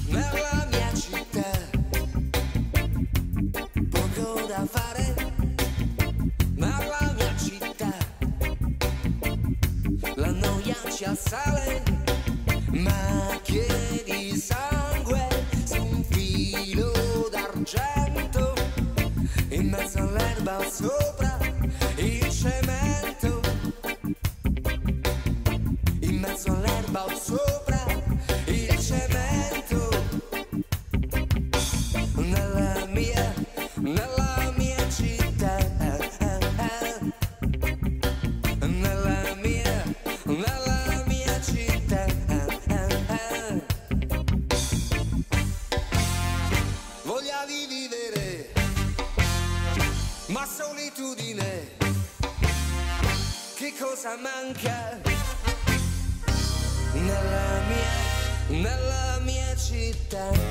Nella mia città poco da fare, nella mia città la noia ci assale, macchie di sangue su un filo d'argento, in mezzo all'erba sopra il cemento, in mezzo all'erba sopra il cemento. Nella mia città, nella mia città, voglia di vivere, ma solitudine, che cosa manca? Nella mia città.